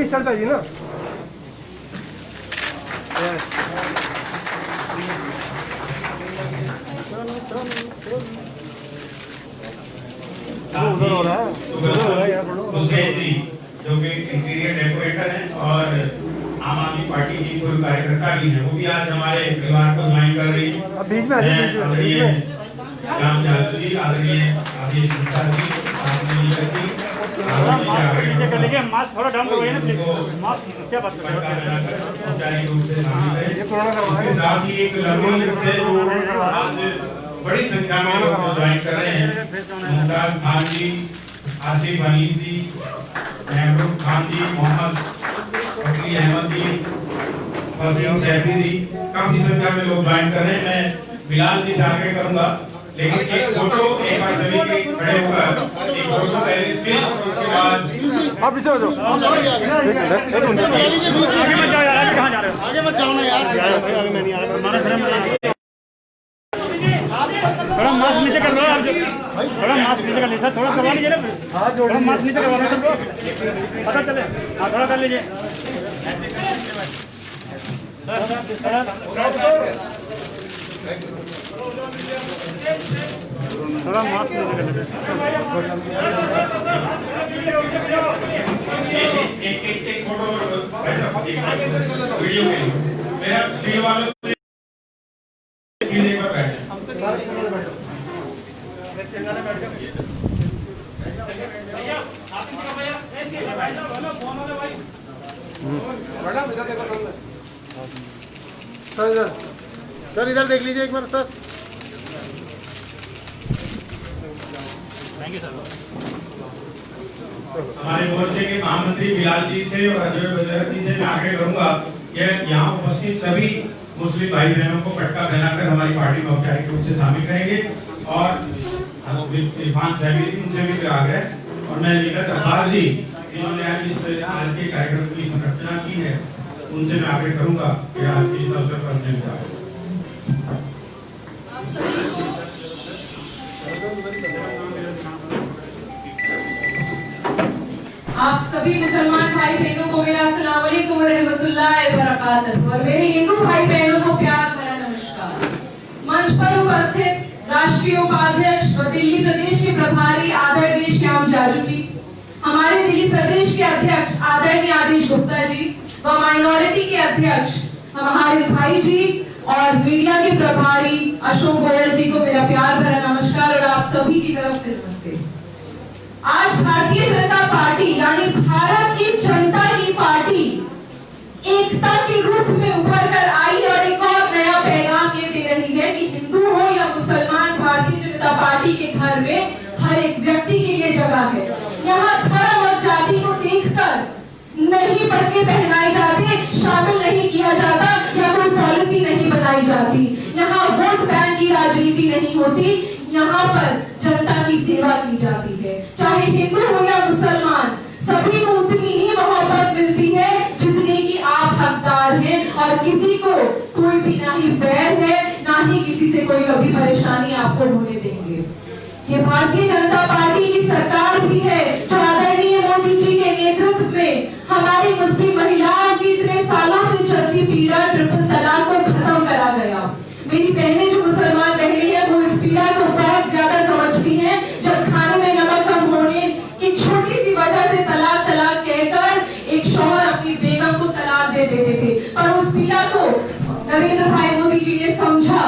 अभी स्टार्ट है जी ना। उधर हो रहा है हुसैन जी जो कि इंटीरियर डेकोरेटर हैं और आम आदमी पार्टी की कोई कार्यकर्ता भी हैं, वो भी आज हमारे परिवार को ज्वाइन कर रही है। बीच में आदरणीय राम जादू जी, आदरणीय आदेश गुप्ता जी, आदरणीय जी, मास्क थोड़ा डाउन करो ना प्लीज। मास्क क्या बात कर रहे हो? औपचारिक रूप से शामिल है। इसके साथ ही एक लर्निंग लिस्ट है जो आज बड़ी संख्या में लोग ज्वाइन कर रहे हैं। मुमताज खान जी, आसिफ हनीफ जी, महबूब खान जी, मोहम्मद फकीर अहमद जी, वसीम सैफी जी, काफी संख्या में लोग ज्वाइन कर रहे हैं। मैं बिलाल जी से आगे करूंगा, लेकिन एक फोटो एक बार सभी के खड़े होकर एक फोटो पहले स्टिल, उसके बाद आप पीछे हो जाओ। आगे मत जाओ यार, आगे कहाँ जा रहे हो? आगे मत जाओ ना यार। आगे मैं नहीं आ रहा। थोड़ा मास्क नीचे कर लो आप, थोड़ा मास्क नीचे कर लीजिए सर, थोड़ा करवा लीजिए ना, थोड़ा मास्क नीचे करवा लो सबको, पता चले। हाँ थोड़ा कर लीजिए, थोड़ा मास्क नीचे कर लीजिए। एक फोटो वीडियो के लिए मेरा स्क्रीन वालों से प्लीज एक बार बैठे। सर इधर देख लीजिए एक बार सर। Thank you sir. हमारे मोर्चे के महामंत्री बिलाल जी से और अजय बजरत जी से मैं आगे करूंगा कि यहाँ उपस्थित सभी मुस्लिम भाई बहनों को पटका पहनाकर हमारी पार्टी में औपचारिक रूप से शामिल करेंगे। और इरफान साहब उनसे भी आग्रह, और मैं लिखत अब्बास जी जिन्होंने आज इस के कार्यक्रम की संरचना की है, उनसे मैं आग्रह करूंगा कि आज इस अवसर पर अपने विचार। आप सभी मुसलमान भाई बहनों को मेरा अस्सलाम वालेकुम व रहमतुल्लाहि व बरकातहू और मेरे हिंदू भाई बहनों को प्यार भरा नमस्कार। मंच पर उपस्थित राष्ट्रीय उपाध्यक्ष व दिल्ली प्रदेश के प्रभारी आदरणीय श्याम जाजू जी, हमारे दिल्ली प्रदेश के अध्यक्ष आदरणीय आदेश गुप्ता जी व माइनॉरिटी के अध्यक्ष हमारे भाई जी और मीडिया के प्रभारी अशोक गोयल जी को मेरा प्यार भरा नमस्कार और आप सभी की तरफ से नमस्ते। आज भारतीय जनता पार्टी यानी भारत की जनता की पार्टी एकता के रूप में उभर कर आई और एक और नया पैगाम ये दे रही है कि हिंदू हो या मुसलमान, भारतीय जनता पार्टी के घर में हर एक व्यक्ति के लिए जगह है। यहाँ धर्म और जाति को देखकर नहीं पटके पहनाए जाते, शामिल नहीं किया जाता या कोई पॉलिसी नहीं बनाई जाती। यहाँ वोट बैंक की राजनीति नहीं होती, यहाँ पर जनता की सेवा की जाती है। चाहे हिंदू हो या मुसलमान, सभी को उतनी ही मोहब्बत मिलती है जितने की आप हकदार हैं और किसी को कोई भी ना ही बैर है ना ही किसी से कोई कभी परेशानी आपको होने देंगे। ये भारतीय जनता पार्टी की सरकार भी है जो आदरणीय मोदी जी के नेतृत्व में हमारी मुस्लिम महिलाओं की इतने सालों से चलती पीड़ा ट्रिपल तलाक को खत्म करा गया। मेरी बहनें जो मुसलमान बहनें हैं वो इस पीड़ा को बहुत ज्यादा समझती हैं। जब खाने में नमक कम होने की छोटी सी वजह से तलाक तलाक कहकर एक शौहर अपनी बेगम को तलाक दे देते थे, पर उस पीड़ा को नरेंद्र भाई मोदी जी ने समझा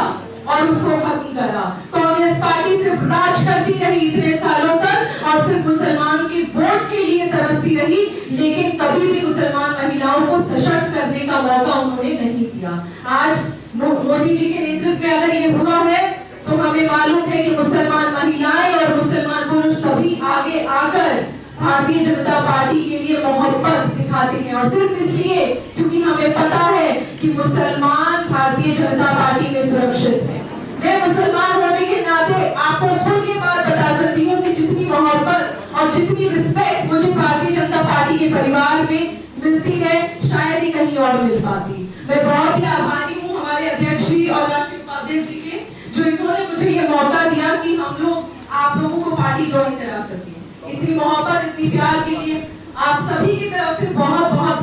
और उसको खत्म करा। कांग्रेस पार्टी सिर्फ राज करती रही इतने सालों तक और सिर्फ मुसलमानों की वोट के लिए तरसती रही, लेकिन कभी भी मुसलमान महिलाओं को सशक्त करने का मौका उन्होंने नहीं दिया। आज मोदी जी के नेतृत्व में अगर ये हुआ है तो हमें मालूम है कि मुसलमान महिलाएं और मुसलमान पुरुष सभी आगे आकर भारतीय जनता पार्टी के लिए मोहब्बत दिखाते हैं और सिर्फ इसलिए क्योंकि हमें पता है कि मुसलमान भारतीय जनता पार्टी में सुरक्षित है। मैं मुसलमान होने के नाते आपको खुद ये बात बता सकती हूँ कि जितनी मोहब्बत और जितनी रिस्पेक्ट मुझे भारतीय जनता पार्टी के परिवार में मिलती है शायद ही कहीं और मिल पाती। मैं बहुत ही आभारी हूँ हमारे अध्यक्ष जी और राष्ट्रीय उपाध्यक्ष जी के, जो इन्होंने मुझे ये मौका दिया कि हम लोग आप लोगों को पार्टी ज्वाइन करा सके। इतनी मोहब्बत इतनी प्यार के लिए आप सभी की तरफ से बहुत बहुत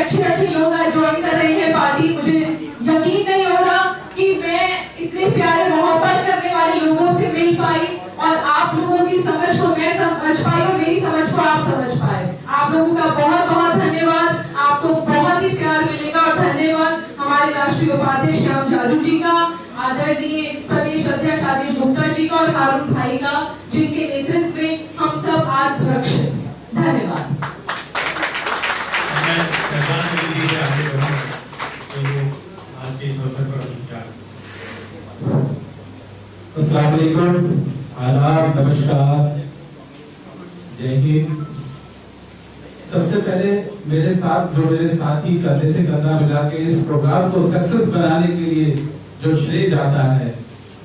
अच्छे लोग ज्वाइन कर रहे हैं पार्टी। मुझे यकीन नहीं हो रहा कि मैं इतने प्यारे मोहब्बत करने वाले लोगों से मिल पाई और आप लोगों की समझ को मैं समझ पाई और मेरी समझ को आप समझ पाए। आप लोगों का बहुत बहुत धन्यवाद। आपको बहुत ही प्यार मिलेगा और धन्यवाद हमारे राष्ट्रीय उपाध्यक्ष श्याम जाजू जी का, आदरणीय प्रदेश अध्यक्ष आदेश गुप्ता जी का और हारून भाई का, जिनके नेतृत्व में हम सब आज सुरक्षित हैं। धन्यवाद। अस्सलाम वालेकुम, आदाब, नमस्कार, जय हिंद। सबसे पहले मेरे साथी कंधे से कंधा मिला के इस प्रोग्राम को सक्सेस बनाने के लिए जो श्रेय जाता है,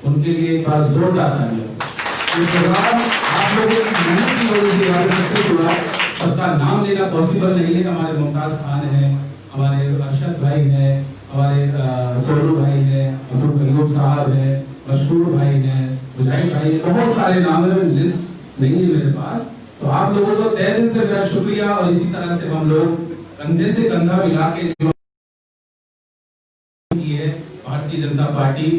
उनके लिए एक बार जोरदार तालियां। ये प्रोग्राम आप लोगों की मेहनत की वजह से हुआ। सबका नाम लेना पॉसिबल नहीं है। हमारे मुमताज खान हैं, हमारे अरशद भाई हैं, हमारे सोनू भाई हैं, अब्दुल कयूम साहब हैं, मशहूर भाई हैं, मुजाहिद भाई, बहुत सारे नाम है, लिस्ट नहीं है मेरे पास। तो आप लोगों को तहे दिल से मेरा शुक्रिया। और इसी तरह से हम लोग कंधे से कंधा मिला के जो है भारतीय जनता पार्टी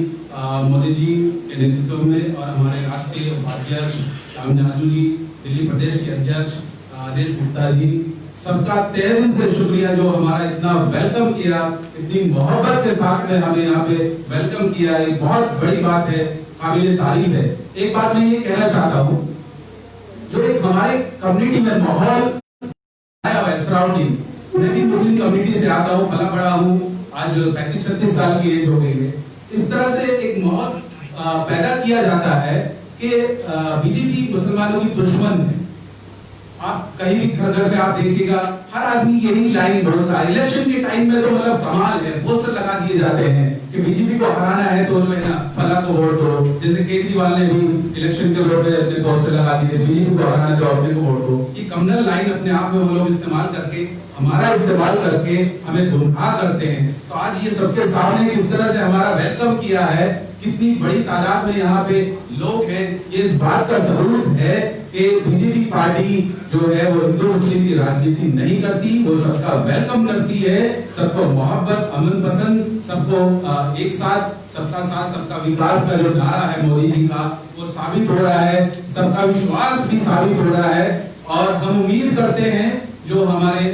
मोदी जी के नेतृत्व में और हमारे राष्ट्रीय उपाध्यक्ष श्याम जाजू जी, दिल्ली प्रदेश के अध्यक्ष आदेश गुप्ता जी, सबका तहे दिल से शुक्रिया जो हमारा इतना वेलकम किया, इतनी मोहब्बत के साथ में हमें यहाँ पे वेलकम किया। एक बहुत बड़ी बात है, काबिले तारीफ है। एक बात मैं ये कहना चाहता हूँ, जो एक हमारे कम्युनिटी में माहौल आया हुआ है सराउंडिंग, मैं भी मुस्लिम कम्युनिटी से आता हूँ, पला बड़ा हूँ, आज 35-36 साल की एज हो गई है। इस तरह से एक माहौल पैदा किया जाता है कि बीजेपी मुसलमानों की दुश्मन है। आप कहीं भी घर में आप देखिएगा, हर आदमी यही लाइन बोलता है। इलेक्शन के टाइम में तो मतलब कमाल है, पोस्टर लगा दिए जाते हैं कि बीजेपी को हराना है तो जो है ना फला को वोट दो। जैसे केजरीवाल ने भी इलेक्शन के वोट पे अपने पोस्टर लगा दिए, बीजेपी को हराना है तो अपने को वोट दो। ये कम्युनल लाइन अपने आप में वो लोग इस्तेमाल करके, हमारा इस्तेमाल करके हमें गुमराह करते हैं। तो आज ये सबके सामने किस तरह से हमारा वेलकम किया है, कितनी बड़ी तादाद में यहाँ पे लोग हैं, ये इस बात का सबूत है कि बीजेपी पार्टी जो है वो हिंदू मुस्लिम की राजनीति नहीं करती, वो सबका वेलकम करती है, सबको मोहब्बत, अमन पसंद, सबको एक साथ, सबका साथ सबका विकास का जो नारा है मोदी जी का, वो साबित हो रहा है। सबका विश्वास भी साबित हो रहा है। और हम उम्मीद करते हैं जो हमारे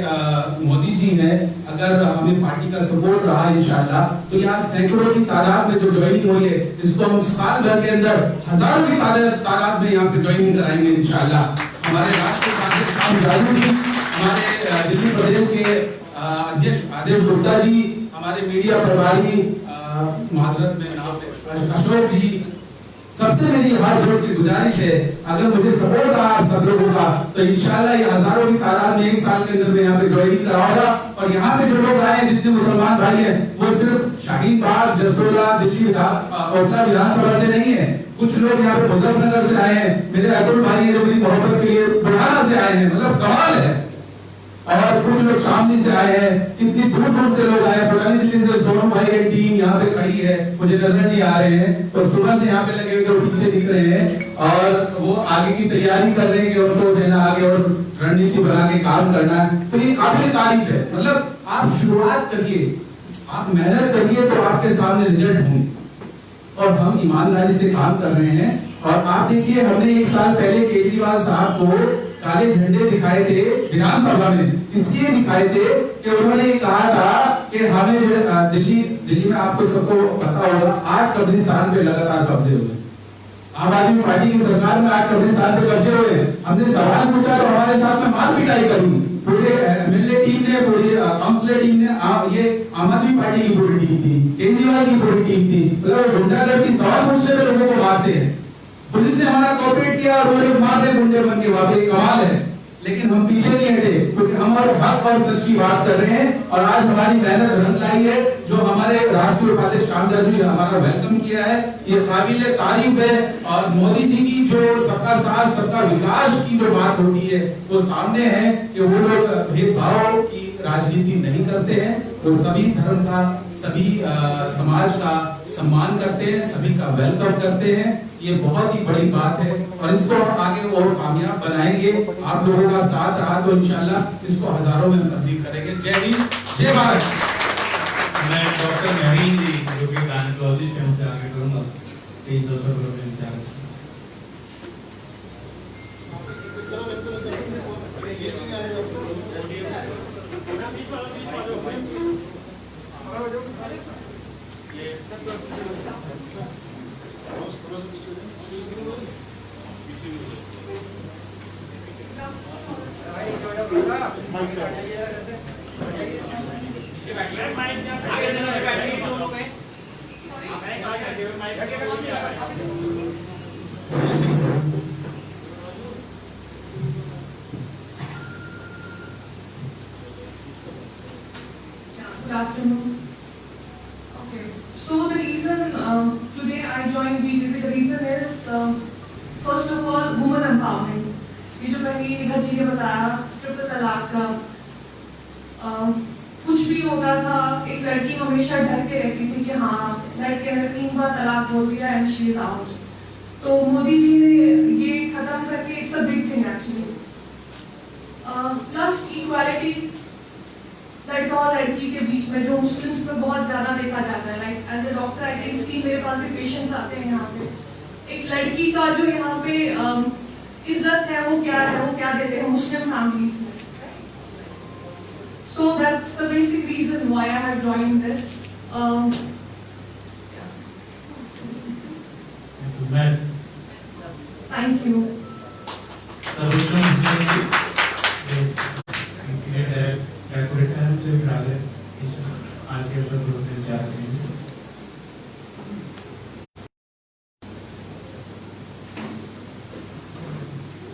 मोदी जी हैं, अगर हमें पार्टी का सपोर्ट रहा इंशाल्लाह, तो यहाँ सैकड़ों की तादाद में जो ज्वाइनिंग हुई है, इसको हम साल भर के अंदर हजारों की तादाद में यहाँ पे ज्वाइनिंग कराएंगे इंशाल्लाह। हमारे राष्ट्रीय उपाध्यक्ष श्याम जाजू जी, हमारे दिल्ली प्रदेश के अध्यक्ष आदेश गुप्ता जी, हमारे मीडिया प्रभारी माजरत में नाम अशोक जी, सबसे मेरी हाथ जोड़ के गुजारिश है, अगर मुझे सपोर्ट रहा आप सब लोगों का, तो इंशाल्लाह ये हजारों की तादाद में एक साल के अंदर में यहाँ पे ज्वाइनिंग कराऊंगा। और यहाँ पे जो लोग आए हैं, जितने मुसलमान भाई हैं, वो सिर्फ शाहीन बाग, जसोला, दिल्ली ओखला विधानसभा से नहीं है। कुछ लोग यहाँ पे मुजफ्फरनगर से आए हैं, मेरे अब्दुल भाई है जो मेरी मोहब्बत के लिए बुढ़ाना से आए हैं, मतलब कमाल है। और कुछ लोग शामली से आए हैं, इतनी दूर दूर से लोग आए हैं। पुरानी दिल्ली से सोनू भाई की टीम यहाँ पे खड़ी है, मुझे नजर नहीं आ रहे हैं, और सुबह से यहाँ पे लगे हुए पीछे दिख रहे हैं और वो आगे की तैयारी कर रहे हैं कि उनको देना आगे और रणनीति बना के काम करना है। तो ये काबिल तारीफ है। मतलब आप शुरुआत करिए, आप मेहनत करिए तो आपके सामने रिजल्ट होंगे। और हम ईमानदारी से काम कर रहे हैं। और आप देखिए, हमने एक साल पहले केजरीवाल साहब को काले झंडे दिखाए थे विधानसभा में, इसलिए दिखाए थे कि उन्होंने कहा था कि हमें दिल्ली में आपको सबको पता होगा 8 कब्रिस्तान पे लगातार कब्जे हुए। आम आदमी पार्टी की सरकार में 8 कब्रिस्तान पे कब्जे हुए। हमने सवाल पूछा तो हमारे साथ में मार पिटाई करी। पूरे एमएलए टीम ने, पूरी काउंसिलर टीम ने, ये आम आदमी पार्टी की पूरी टीम थी, केजरीवाल की पूरी टीम थी। मतलब गुंडागर्दी, सवाल पूछने पे लोगों को मारते हैं। पुलिस ने हमारा कोऑपरेट किया और वो लोग मार रहे गुंडे बन के, वहां पे कमाल है। लेकिन हम पीछे नहीं हटे, क्योंकि हम और हक और सच की बात कर रहे हैं। और आज हमारी मेहनत रंग लाई है। जो हमारे राष्ट्रीय उपाध्यक्ष श्याम जाजू जी ने हमारा वेलकम किया है, ये काबिल तारीफ है। और मोदी जी की जो सबका साथ सबका विकास की जो बात होती है, वो सामने है कि वो लोग भेदभाव की राजनीति नहीं करते हैं। वो सभी धर्म का, सभी समाज का सम्मान करते हैं, सभी का वेलकम करते हैं। ये बहुत ही बड़ी बात है और इसको हम आगे और कामयाब बनाएंगे। आप लोगों का साथ रहा तो इंशाल्लाह इसको हजारों में तब्दील करेंगे। जय हिंद, जय भारत। मैं डॉक्टर नवीन जी जो कि गायनेकोलॉजिस्ट हैं उनसे आगे करूंगा इस अवसर पर अपने विचार। Good afternoon. Okay, so the reason today I joined BJP, the reason is first of all women empowerment. ये जो मैंने इधर जी ने बताया ट्रिपल तलाक का कुछ भी होता था, एक लड़की हमेशा डर के रहती थी कि हाँ लड़के ने 3 बार तलाक बोल दिया एंड शी इज आउट। तो मोदी जी ने ये खत्म करके it's a big thing actually. Plus equality लड़का और लड़की के बीच में जो मुस्लिम्स में बहुत ज्यादा देखा जाता है। Like as a doctor I can see, मेरे पास भी पेशेंट्स आते हैं यहाँ पे, एक लड़की का जो यहाँ पे इज्जत है वो क्या देते हैं मुस्लिम फैमिलीज में। So that's the basic reason why I have joined this. Thank you.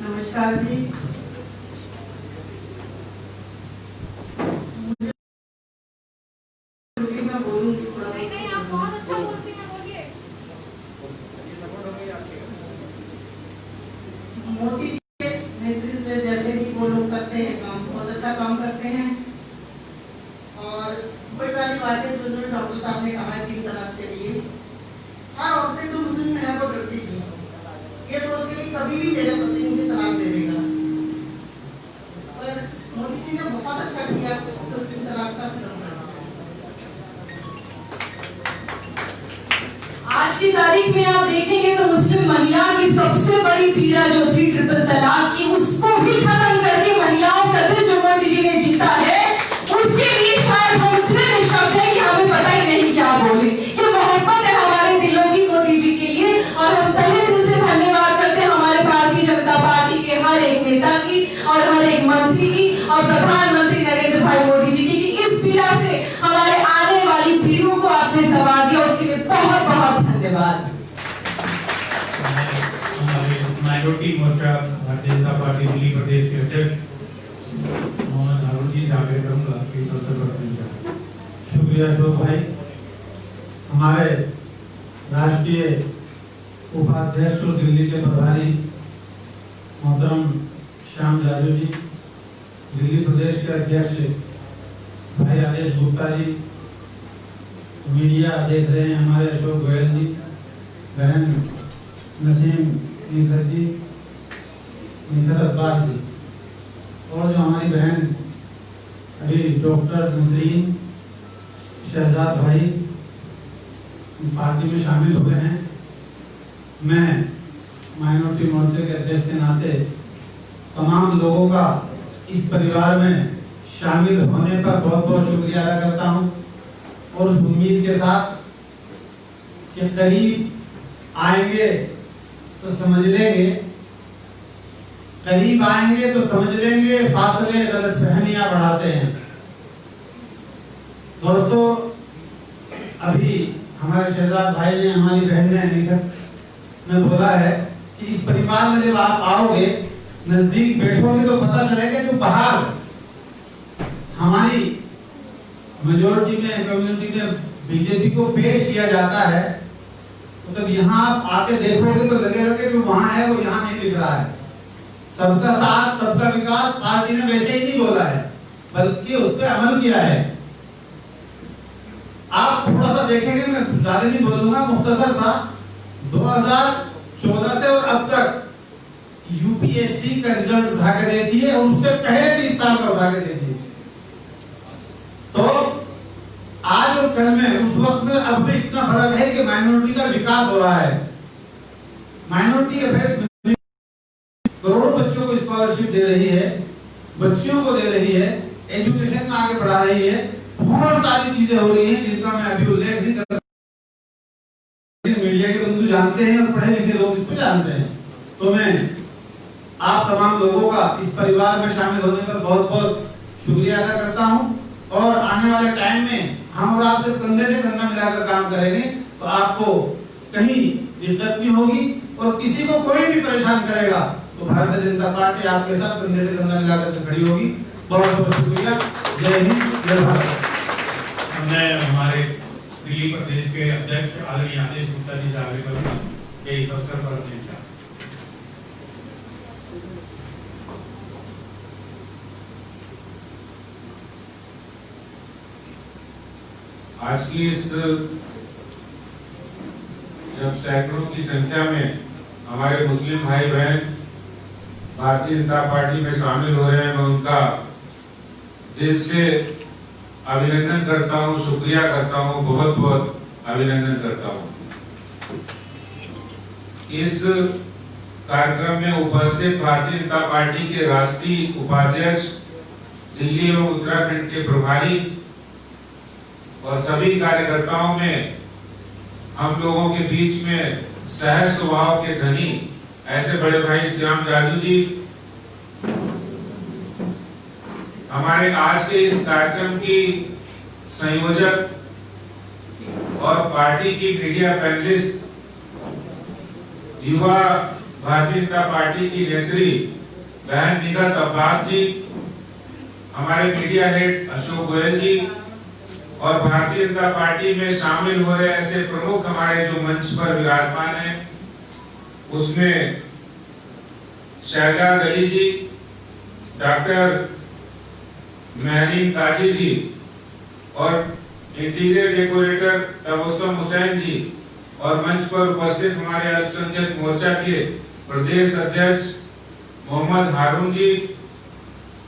नमस्कार जी, मैं बोलूंगी थोड़ा। आप बहुत अच्छा बोलती हैं, बोलिए। मोदी जी के नेतृत्व से जैसे भी वो लोग करते हैं काम, बहुत अच्छा काम करते हैं। और कोई वाली बात है जो डॉक्टर साहब ने कहा है 3 तलाक के लिए, हर औरतें जो मुस्लिम है वो डरती थी ये सोच के कि कभी भी मेरा पति मुझे तलाक दे देगा, पर मोदी जी ने बहुत अच्छा किया तो 3 तलाक का खत्म कर। आज की तारीख में आप देखेंगे तो मुस्लिम महिला की सबसे बड़ी पीड़ा जो थी ट्रिपल तलाक की, उसको भी खत्म करके महिलाओं का दिल जो मोदी जी ने जीता है, उसके लिए शायद हम इतने निशब्द हैं कि हमें पता ही नहीं क्या बोले। ये मोहब्बत है हमारे दिलों की मोदी जी के लिए और हम तहे दिल से धन्यवाद करते हैं हमारे भारतीय जनता पार्टी के हर एक नेता की और हर एक मंत्री की और प्रधानमंत्री नरेंद्र भाई मोदी जी की कि इस पीड़ा से हमारे आने वाली पीढ़ियों को आपने सवार दिया, उसके लिए बहुत बहुत धन्यवाद। माइनॉरिटी मोर्चा भारतीय जनता पार्टी दिल्ली प्रदेश के अध्यक्ष मोहम्मद हारून जी से आगे करूंगा इस अवसर पर। शुक्रिया अशोक भाई। हमारे राष्ट्रीय उपाध्यक्ष और दिल्ली के प्रभारी मोहतरम श्याम जाजू जी, दिल्ली प्रदेश के अध्यक्ष भाई आदेश गुप्ता जी, मीडिया देख रहे हैं हमारे अशोक गोयल जी, बहन नसीम निखर जी, निखर अब्बास जी, और जो हमारी बहन अभी डॉक्टर नसरीन शहजाद भाई पार्टी में शामिल हुए हैं। मैं माइनॉरिटी मोर्चे के अध्यक्ष के नाते तमाम लोगों का इस परिवार में शामिल होने पर बहुत बहुत शुक्रिया अदा करता हूं और उस उम्मीद के साथ कि करीब आएंगे तो समझ लेंगे, करीब आएंगे तो समझ लेंगे, फासले गलतफहमियां बढ़ाते हैं। दोस्तों, अभी हमारे शहजाद भाई ने, हमारी बहन ने निखत ने बोला है कि इस परिवार में जब आप आओगे, नजदीक बैठोगे तो पता चलेगा कि बाहर हमारी मेजोरिटी में, कम्युनिटी में बीजेपी को पेश किया जाता है, तो तब यहाँ आप आके देखोगे तो लगेगा कि जो वहां है वो यहाँ नहीं दिख रहा है। सबका साथ, सबका विकास पार्टी ने वैसे ही नहीं बोला है, बल्कि उस पर अमल किया है। आप थोड़ा सा देखेंगे, मैं ज्यादा नहीं बोलूंगा, मुख्तसर सा 2014 से और अब तक यूपीएससी का रिजल्ट उठा के देखिए और उससे पहले 30 साल का उठा के देखिए, तो आज और कल में उस वक्त में अब भी इतना फर्क है कि माइनॉरिटी का विकास हो रहा है। माइनॉरिटी अफेयर्स करोड़ों बच्चों को स्कॉलरशिप दे रही है, बच्चियों को दे रही है, एजुकेशन में आगे बढ़ा रही है, बहुत सारी चीजें हो रही हैं जिनका मैं अभी उल्लेख नहीं कर सकता। मीडिया के बंधु जानते हैं और पढ़े लिखे लोग इसको जानते हैं। तो मैं आप तमाम लोगों का इस परिवार में शामिल होने का बहुत बहुत शुक्रिया अदा करता हूं, और आने वाले टाइम में हम और आप जब कंधे से कंधा मिलाकर काम करेंगे तो आपको कहीं दिक्कत नहीं होगी, और किसी को कोई भी परेशान करेगा तो भारतीय जनता पार्टी आपके साथ कंधे से कंधा मिलाकर खड़ी होगी। बहुत बहुत शुक्रिया। जय हिंद, जय भारत। हमने हमारे दिल्ली प्रदेश के अध्यक्ष आदरणीय आदेश गुप्ता जी से आगे करूंगा कि इस अवसर पर अपने आज की इस जब सैकड़ों की संख्या में हमारे मुस्लिम भाई बहन भारतीय जनता पार्टी में शामिल हो रहे हैं, मैं उनका दिल से अभिनंदन करता हूं, शुक्रिया करता हूं, बहुत बहुत अभिनंदन करता हूं। इस कार्यक्रम में उपस्थित भारतीय जनता पार्टी के राष्ट्रीय उपाध्यक्ष, दिल्ली एवं उत्तराखंड के प्रभारी और सभी कार्यकर्ताओं में हम लोगों के बीच में सहज स्वभाव के धनी ऐसे बड़े भाई श्याम जाजू जी, हमारे आज के इस कार्यक्रम की संयोजक और पार्टी की मीडिया पैनलिस्ट, युवा भारतीय जनता पार्टी की नेत्री बहन निगत अब्बास जी, हमारे मीडिया हेड अशोक गोयल जी, और भारतीय जनता पार्टी में शामिल हो रहे ऐसे प्रमुख हमारे जो मंच पर विराजमान हैं, उसमें शहजाद अली जी, डॉक्टर महरीन काजी जी और इंटीरियर डेकोरेटर तबस्सुम हुसैन जी, और मंच पर उपस्थित हमारे अल्पसंख्यक मोर्चा के प्रदेश अध्यक्ष मोहम्मद हारून जी,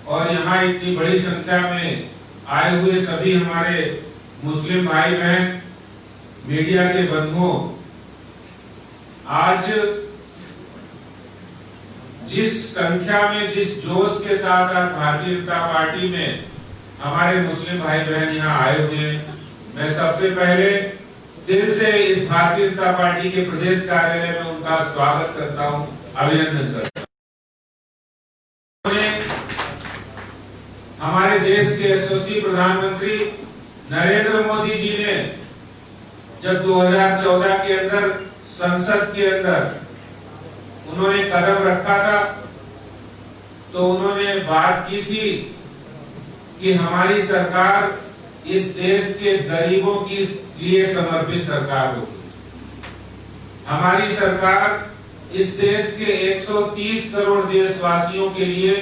और यहाँ इतनी बड़ी संख्या में आए हुए सभी हमारे मुस्लिम भाई बहन, मीडिया के बंधुओं, आज जिस संख्या में, जिस जोश के साथ आज भारतीय जनता पार्टी में हमारे मुस्लिम भाई बहन यहाँ आए हुए हैं, मैं सबसे पहले दिल से इस भारतीय जनता पार्टी के प्रदेश कार्यालय में उनका स्वागत करता हूँ, अभिनंदन करता हूँ। हमारे देश के यशस्वी प्रधानमंत्री नरेंद्र मोदी जी ने जब 2014 के अंदर संसद के अंदर उन्होंने कदम रखा था, तो उन्होंने बात की थी कि हमारी सरकार इस देश के गरीबों के लिए समर्पित सरकार होगी। हमारी सरकार इस देश के 130 करोड़ देशवासियों के लिए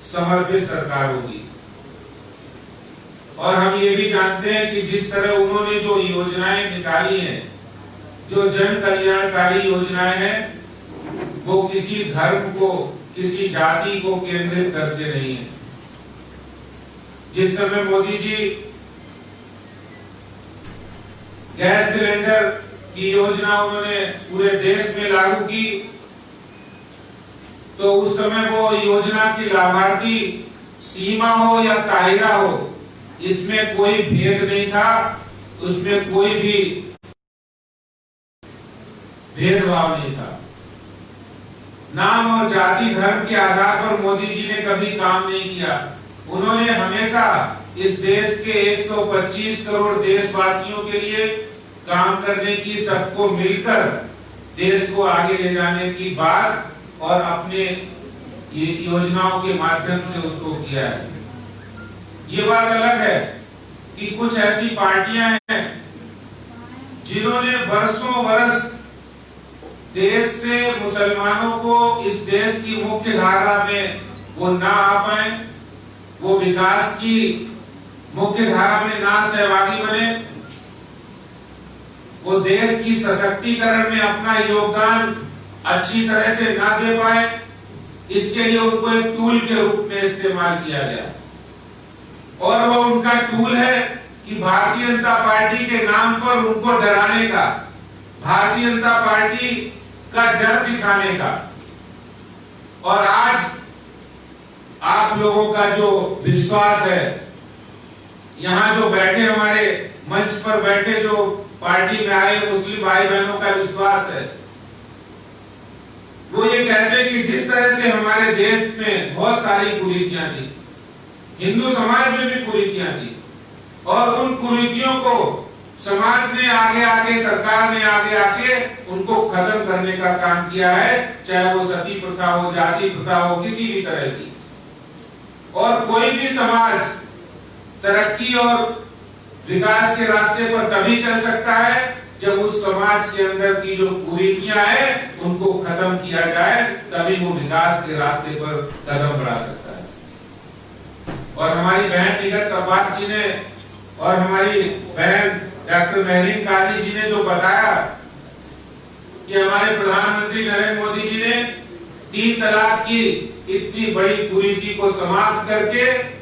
समर्पित सरकार होगी। और हम ये भी जानते हैं कि जिस तरह उन्होंने जो योजनाएं निकाली हैं, जो जन कल्याणकारी योजनाएं हैं, वो किसी धर्म को, किसी जाति को केंद्रित करके नहीं है। जिस समय मोदी जी गैस सिलेंडर की योजना उन्होंने पूरे देश में लागू की, तो उस समय वो योजना की लाभार्थी सीमा हो या ताहिरा हो, इसमें कोई भेद नहीं था, उसमें कोई भी भेदभाव नहीं था। नाम और जाति धर्म के आधार पर मोदी जी ने कभी काम नहीं किया। उन्होंने हमेशा इस देश के 125 करोड़ देशवासियों के लिए काम करने की, सबको मिलकर देश को आगे ले जाने की बात और अपने योजनाओं के माध्यम से उसको किया है। ये बात अलग है कि कुछ ऐसी पार्टियां हैं जिन्होंने बरसों बरस देश से मुसलमानों को इस देश की मुख्य धारा में वो ना आ पाए, वो विकास की मुख्य धारा में ना सहभागी बने, वो देश की सशक्तिकरण में अपना योगदान अच्छी तरह से ना दे पाए, इसके लिए उनको एक टूल के रूप में इस्तेमाल किया गया। और वो उनका टूल है कि भारतीय जनता पार्टी के नाम पर उनको डराने का, भारतीय जनता पार्टी का डर दिखाने का। और आज आप लोगों का जो विश्वास है, यहाँ जो बैठे हमारे मंच पर बैठे जो पार्टी में आए मुस्लिम भाई बहनों का विश्वास है, वो ये कहते हैं कि जिस तरह से हमारे देश में बहुत सारी कुरीतियां थी, हिंदू समाज में भी कुरीतियां थी, और उन कुरीतियों को समाज ने आगे आके, सरकार ने आगे आके उनको खत्म करने का काम किया है, चाहे वो सती प्रथा हो, जाति प्रथा हो, किसी भी तरह की। और कोई भी समाज तरक्की और विकास के रास्ते पर तभी चल सकता है जब उस समाज के अंदर की जो कुरीतियां हैं उनको खत्म किया जाए, तभी वो विकास के रास्ते पर कदम बढ़ा सकता है। और हमारी बहन निगत अब्बास जी ने और हमारी बहन डॉक्टर महरीन काजी जी ने जो बताया कि हमारे प्रधानमंत्री नरेंद्र मोदी जी ने 3 तलाक की इतनी बड़ी कुरीति को समाप्त करके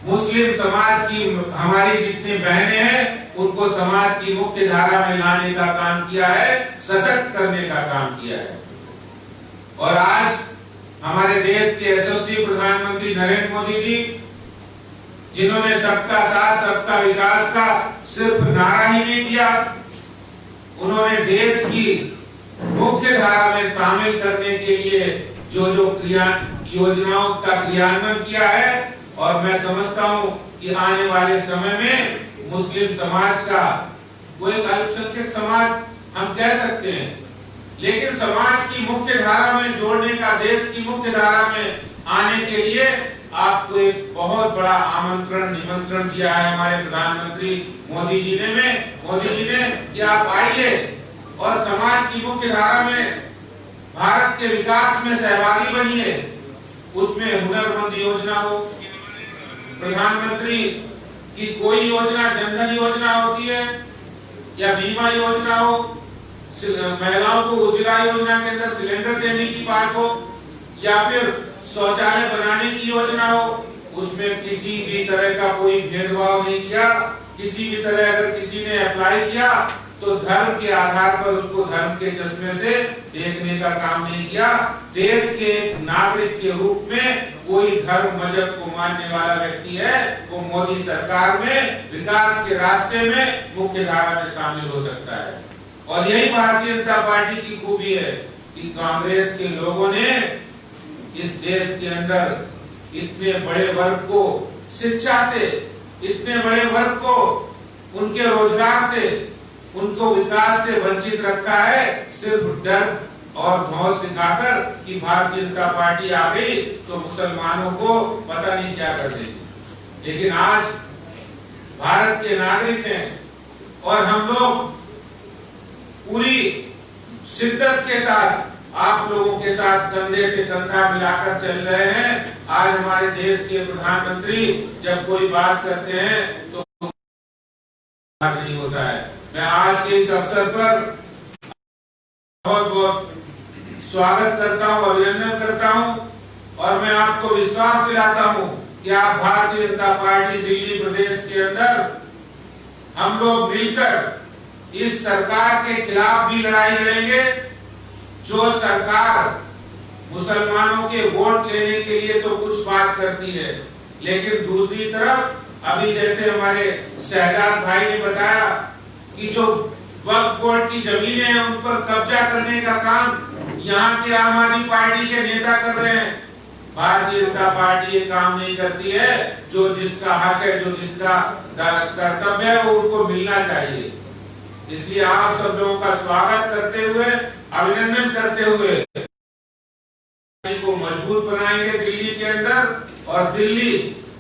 मुस्लिम समाज की, हमारी जितनी बहनें हैं उनको समाज की मुख्य धारा में लाने का काम किया है, सशक्त करने का काम किया है। और आज हमारे देश के यशस्वी प्रधानमंत्री नरेंद्र मोदी जी, जिन्होंने सबका साथ सबका विकास का सिर्फ नारा ही नहीं दिया, उन्होंने देश की मुख्य धारा में शामिल करने के लिए जो योजनाओं का क्रियान्वयन किया है। और मैं समझता हूं कि आने वाले समय में मुस्लिम समाज का, वो एक अल्पसंख्यक समाज हम कह सकते हैं, लेकिन समाज की मुख्य धारा में जोड़ने का, देश की मुख्य धारा में आने के लिए आपको एक बहुत बड़ा आमंत्रण, निमंत्रण दिया है हमारे प्रधानमंत्री मोदी जी ने कि आप आइए और समाज की मुख्य धारा में भारत के विकास में सहभागी बनिए। उसमें हुनरमंद योजना हो, प्रधानमंत्री की कोई योजना, जनधन योजना होती है या बीमा योजना हो, महिलाओं को उज्ज्वला योजना के अंदर सिलेंडर देने की बात हो, या फिर शौचालय बनाने की योजना हो, उसमें किसी भी तरह का कोई भेदभाव नहीं किया। किसी भी तरह अगर किसी ने अप्लाई किया तो धर्म के आधार पर उसको धर्म के चश्मे से देखने का काम नहीं किया। देश के नागरिक के रूप में कोई धर्म मजहब को मानने वाला व्यक्ति है, वो मोदी सरकार में विकास के रास्ते में मुख्य धारा में शामिल हो सकता है। और यही भारतीय जनता पार्टी की खूबी है कि कांग्रेस के लोगों ने इस देश के अंदर इतने बड़े वर्ग को शिक्षा से, इतने बड़े वर्ग को उनके रोजगार से, उनको विकास से वंचित रखा है, सिर्फ डर और धौंस दिखाकर कि भारतीय जनता पार्टी आ गई तो मुसलमानों को पता नहीं क्या कर देगी। लेकिन आज भारत के नागरिक हैं और हम लोग पूरी शिद्दत के साथ आप लोगों के साथ कंधे से कंधा मिलाकर चल रहे हैं। आज हमारे देश के प्रधानमंत्री जब कोई बात करते हैं तो नहीं होता है। मैं आज के इस अवसर पर बहुत बहुत स्वागत करता हूं, अभिनंदन करता हूं, और मैं आपको विश्वास दिलाता हूं कि आप भारतीय जनता पार्टी दिल्ली प्रदेश के अंदर हम लोग मिलकर इस सरकार के खिलाफ भी लड़ाई लड़ेंगे, जो सरकार मुसलमानों के वोट लेने के लिए तो कुछ बात करती है, लेकिन दूसरी तरफ अभी जैसे हमारे शहजाद भाई ने बताया कि जो वक्फ बोर्ड की जमीनें हैं उन पर कब्जा करने का काम यहाँ के आम आदमी पार्टी के नेता कर रहे हैं। भारतीय जनता पार्टी ये काम नहीं करती है। जो जिसका हक है, जो जिसका कर्तव्य है, वो उनको मिलना चाहिए। इसलिए आप सब लोगों का स्वागत करते हुए, अभिनंदन करते हुए को मजबूत बनाएंगे दिल्ली के अंदर, और दिल्ली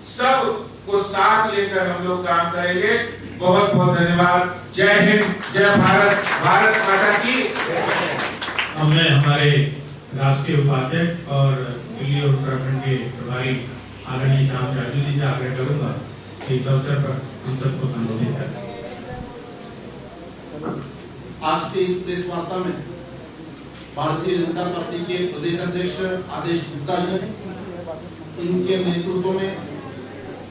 सब को साथ लेकर हम लोग काम करेंगे। बहुत बहुत धन्यवाद। जय हिंद, जय भारत, भारत माता की। अब मैं हमारे राष्ट्रीय उपाध्यक्ष और दिल्ली और उत्तराखंड के प्रभारी आदरणीय श्याम जाजू जी से आग्रह करूंगा इस अवसर पर हम सबको संबोधित करें। आज के इस प्रेस वार्ता में भारतीय जनता पार्टी के प्रदेश अध्यक्ष आदेश गुप्ता जी, इनके नेतृत्व में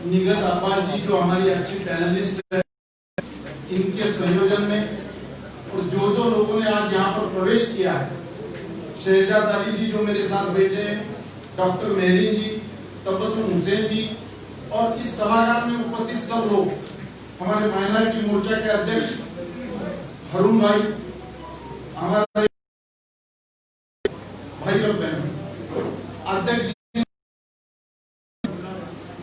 निगत अब्बास जी जो हमारी अच्छी पैनलिस्ट है, इनके संयोजन में, और जो लोगों ने आज यहाँ पर प्रवेश किया है, शहजाद अली जी जो मेरे साथ बैठे हैं, डॉक्टर मेहरीन जी, तबस्सुम हुसैन जी, और इस सभागार में उपस्थित सब लोग, हमारे माइनॉरिटी मोर्चा के अध्यक्ष हरून भाई, हमारे भाई और बहन, अध्यक्ष जी,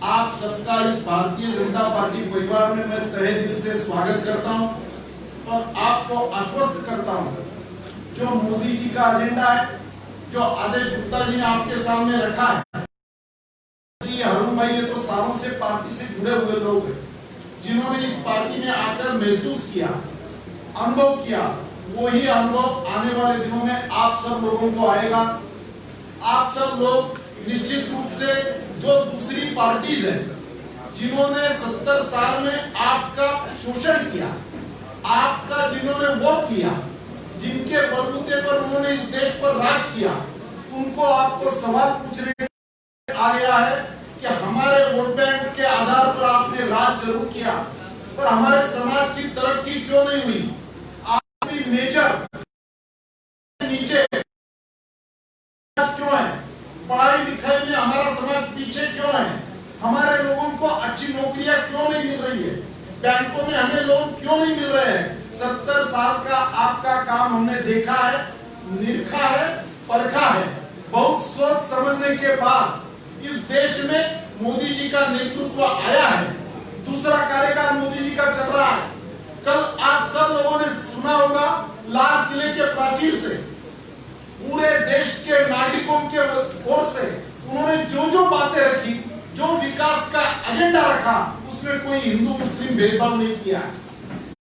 आप सबका इस भारतीय जनता पार्टी परिवार में मैं तहे दिल से स्वागत करता हूं और आपको आश्वस्त करता हूं, जो मोदी जी का एजेंडा है, जो आदेश गुप्ता जी ने आपके सामने रखा है, जी हरून भाई ये तो सालों से पार्टी से जुड़े हुए लोग हैं, जिन्होंने इस पार्टी में आकर महसूस किया, अनुभव किया, वही अनुभव आने वाले दिनों में आप सब लोगों को आएगा। आप सब लोग निश्चित रूप से जो दूसरी पार्टीज है, जिन्होंने 70 साल में आपका शोषण किया, आपका जिन्होंने वोट लिया, जिनके बलबूते पर उन्होंने इस देश पर राज किया, उनको आपको सवाल पूछने आ गया है कि हमारे वोट बैंक के आधार पर आपने राज जरूर किया, पर हमारे समाज की तरक्की क्यों नहीं हुई? आप भी मेजर नीचे क्यों है? पढ़ाई लिखाई में हमारा समाज पीछे क्यों है? हमारे लोगों को अच्छी नौकरियां क्यों नहीं मिल रही है? बैंकों में हमें लोन क्यों नहीं मिल रहे हैं? 70 साल का आपका काम हमने देखा है, निरखा है, परखा है। बहुत सोच समझने के बाद इस देश में मोदी जी का नेतृत्व आया है, दूसरा कार्यकाल मोदी जी का चल रहा है। कल आप सब लोगों ने सुना होगा, लाल किले के प्राचीर से पूरे देश के नागरिकों के ओर से उन्होंने जो बातें रखी, जो विकास का एजेंडा रखा, उसमें कोई हिंदू मुस्लिम भेदभाव नहीं किया।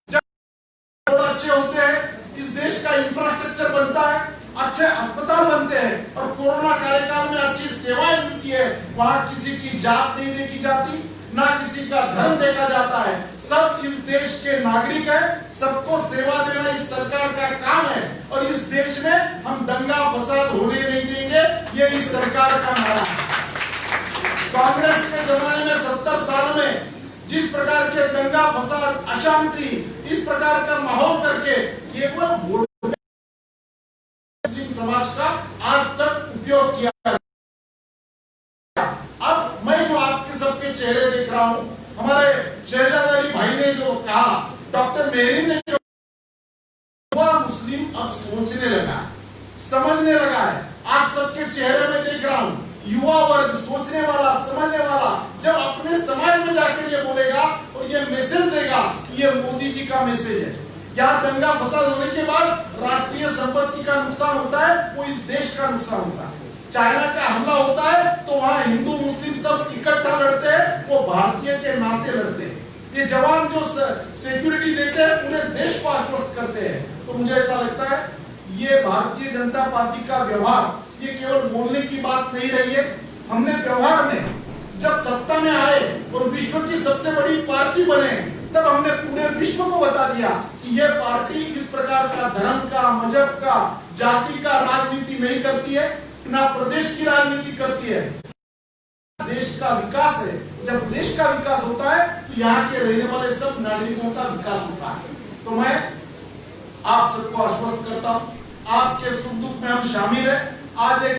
जब अच्छे होते हैं, इस देश का इंफ्रास्ट्रक्चर बनता है, अच्छे अस्पताल बनते हैं और कोरोना कार्यकाल में अच्छी सेवाएं मिलती है, वहां किसी की जात नहीं देखी जाती, ना किसी का धर्म देखा जाता है। सब इस देश के नागरिक है, सबको सेवा देना इस सरकार का काम है और इस देश में हम दंगा फसाद होने नहीं देंगे, ये इस सरकार का नारा है। कांग्रेस के जमाने में 70 साल में जिस प्रकार के दंगा फसाद, अशांति, इस प्रकार का माहौल करके केवल वोट मुस्लिम समाज का आज तक उपयोग किया। अब मैं जो आपके सबके चेहरे देख रहा हूं, हमारे शहजाद अली भाई ने जो कहा, डॉक्टर मेहरीन ने जो, वह मुस्लिम अब सोचने लगा है, समझने लगा है। आप सबके चेहरे में देख रहा हूं, युवा वर्ग सोचने वाला, समझने वाला, जब अपने समाज में जाकर ये बोलेगा और ये मैसेज देगा कि ये मोदी जी का मैसेज है। यहाँ दंगा फसाद होने के बाद राष्ट्रीय संपत्ति का नुकसान होता है, वो इस देश का नुकसान होता है। चाइना का हमला होता है तो वहाँ हिंदू मुस्लिम सब इकट्ठा लड़ते हैं, वो भारतीय के नाते लड़ते हैं। ये जवान जो सिक्योरिटी देते हैं, पूरे देश को आश्वस्त करते हैं। तो मुझे ऐसा लगता है ये भारतीय जनता पार्टी का व्यवहार ये केवल बोलने की बात नहीं रही है। हमने व्यवहार में जब सत्ता में आए और विश्व की सबसे बड़ी पार्टी बने, तब हमने पूरे विश्व को बता दिया कि यह पार्टी इस प्रकार का धर्म का, मजहब का, जाति का राजनीति नहीं करती है, ना प्रदेश की राजनीति करती है। देश का विकास है। जब देश का विकास होता है तो यहाँ के रहने वाले सब नागरिकों का विकास होता है। तो मैं आप सबको आश्वस्त करता हूँ, आपके सुख दुख में हम शामिल हैं। आज एक